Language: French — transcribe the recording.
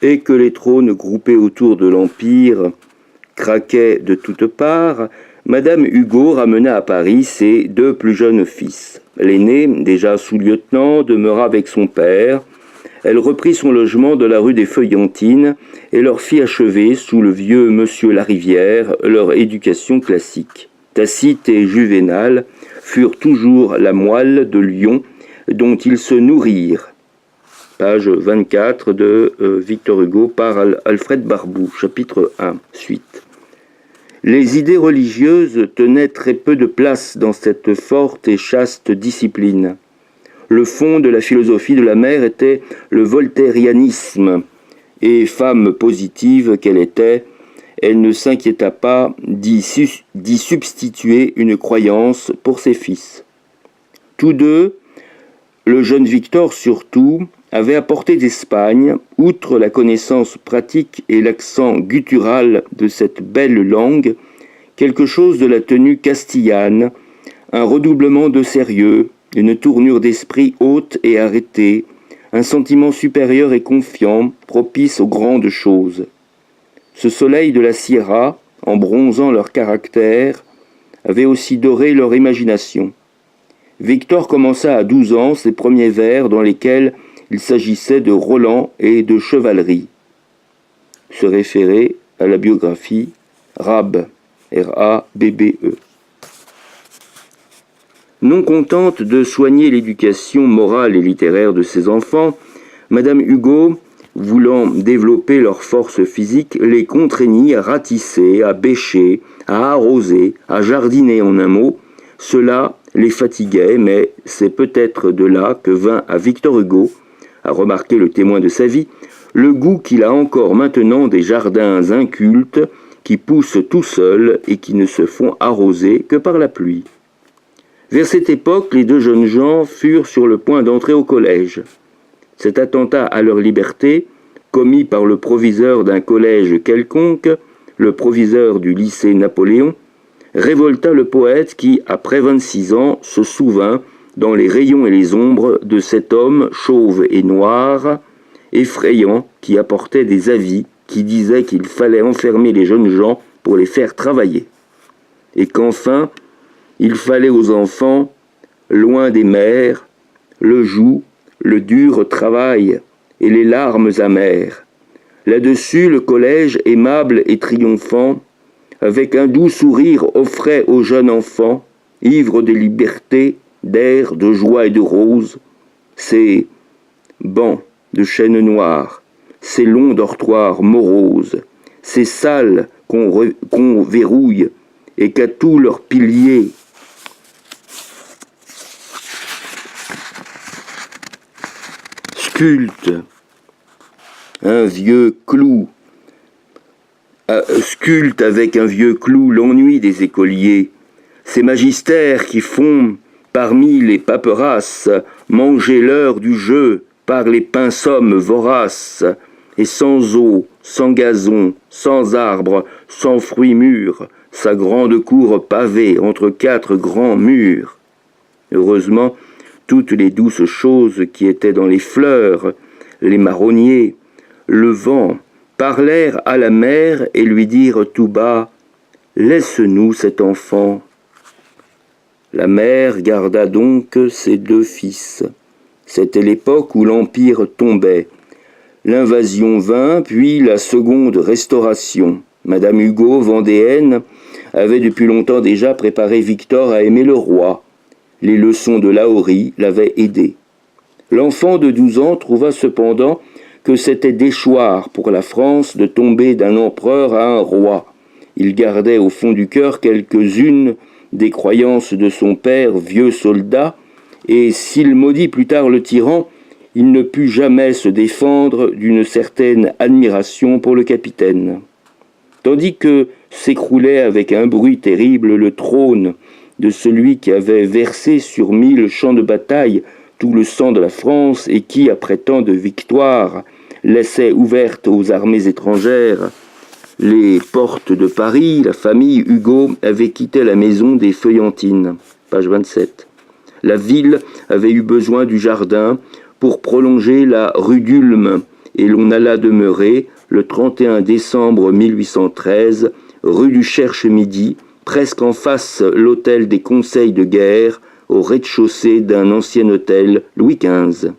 et que les trônes groupés autour de l'Empire craquaient de toutes parts, Madame Hugo ramena à Paris ses deux plus jeunes fils. L'aîné, déjà sous-lieutenant, demeura avec son père. Elle reprit son logement de la rue des Feuillantines et leur fit achever, sous le vieux monsieur Larivière, leur éducation classique. Tacite et Juvénal furent toujours la moelle de lion dont ils se nourrirent. Page 24 de Victor Hugo par Alfred Barboux, chapitre 1, suite. Les idées religieuses tenaient très peu de place dans cette forte et chaste discipline. Le fond de la philosophie de la mère était le voltairianisme, et femme positive qu'elle était, elle ne s'inquiéta pas d'y substituer une croyance pour ses fils. Tous deux, le jeune Victor surtout, avait apporté d'Espagne, outre la connaissance pratique et l'accent guttural de cette belle langue, quelque chose de la tenue castillane, un redoublement de sérieux, une tournure d'esprit haute et arrêtée, un sentiment supérieur et confiant, propice aux grandes choses. Ce soleil de la Sierra, en bronzant leur caractère, avait aussi doré leur imagination. Victor commença à 12 ans ses premiers vers dans lesquels il s'agissait de Roland et de chevalerie. Se référer à la biographie Rabbe, R-A-B-B-E. Non contente de soigner l'éducation morale et littéraire de ses enfants, Madame Hugo, voulant développer leur force physique, les contraignit à ratisser, à bêcher, à arroser, à jardiner en un mot. Cela les fatiguait, mais c'est peut-être de là que vint à Victor Hugo, a remarqué le témoin de sa vie, le goût qu'il a encore maintenant des jardins incultes qui poussent tout seuls et qui ne se font arroser que par la pluie. Vers cette époque, les deux jeunes gens furent sur le point d'entrer au collège. Cet attentat à leur liberté, commis par le proviseur d'un collège quelconque, le proviseur du lycée Napoléon, révolta le poète qui, après 26 ans, se souvint, dans les rayons et les ombres, de cet homme chauve et noir, effrayant, qui apportait des avis, qui disait qu'il fallait enfermer les jeunes gens pour les faire travailler. Et qu'enfin, il fallait aux enfants, loin des mères, le joug, le dur travail et les larmes amères. Là-dessus, le collège, aimable et triomphant, avec un doux sourire, offrait aux jeunes enfants, ivres de liberté, d'air, de joie et de rose, ces bancs de chêne noir, ces longs dortoirs moroses, ces salles qu'on verrouille et qu'à tous leurs piliers sculpte un vieux clou, sculpte avec un vieux clou l'ennui des écoliers, ces magistères qui font, parmi les paperasses, manger l'heure du jeu par les pinsommes voraces, et sans eau, sans gazon, sans arbres, sans fruits mûrs, sa grande cour pavée entre 4 grands murs. Heureusement, toutes les douces choses qui étaient dans les fleurs, les marronniers, le vent, parlèrent à la mère et lui dirent tout bas « Laisse-nous cet enfant ». La mère garda donc ses 2 fils. C'était l'époque où l'Empire tombait. L'invasion vint, puis la seconde restauration. Madame Hugo, vendéenne, avait depuis longtemps déjà préparé Victor à aimer le roi. Les leçons de Lahorie l'avaient aidé. L'enfant de 12 ans trouva cependant que c'était déchoir pour la France de tomber d'un empereur à un roi. Il gardait au fond du cœur quelques-unes des croyances de son père, vieux soldat, et s'il maudit plus tard le tyran, il ne put jamais se défendre d'une certaine admiration pour le capitaine. Tandis que s'écroulait avec un bruit terrible le trône de celui qui avait versé sur 1000 champs de bataille tout le sang de la France et qui, après tant de victoires, laissait ouvertes aux armées étrangères les portes de Paris, la famille Hugo avait quitté la maison des Feuillantines. Page 27. La ville avait eu besoin du jardin pour prolonger la rue d'Ulm et l'on alla demeurer, le 31 décembre 1813, rue du Cherche-Midi, presque en face l'hôtel des conseils de guerre, au rez-de-chaussée d'un ancien hôtel Louis XV.